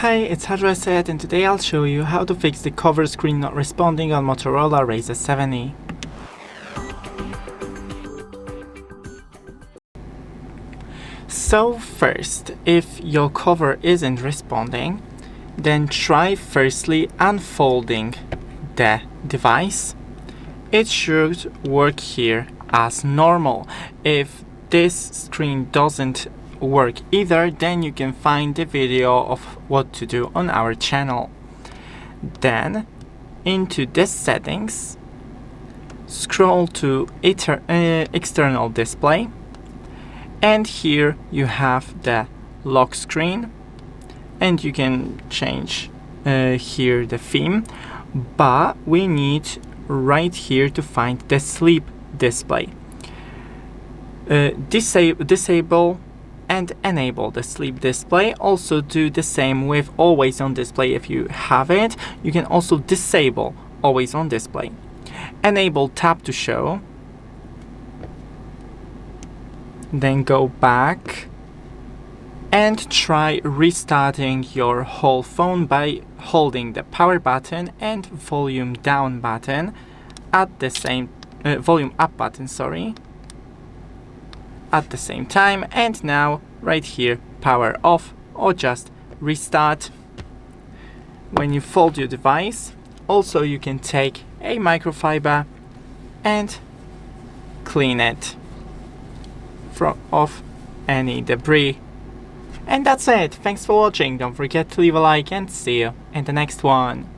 Hi, it's Hazrat, and today I'll show you how to fix the cover screen not responding on Motorola Razr 7E. So first, if your cover isn't responding, then try firstly unfolding the device. It should work here as normal. If this screen doesn't work either, then you can find the video of what to do on our channel. Then into the settings, scroll to external display, and here you have the lock screen, and you can change here the theme, but we need right here to find the sleep display. Disable and enable the sleep display. Also do the same with always on display if you have it. You can also disable always on display. Enable tap to show. Then go back and try restarting your whole phone by holding the power button and volume down button at the same volume up button, sorry, at the same time. And now right here, power off or just restart. When you fold your device, also you can take a microfiber and clean it off any debris. And that's it. Thanks for watching. Don't forget to leave a like and see you in the next one.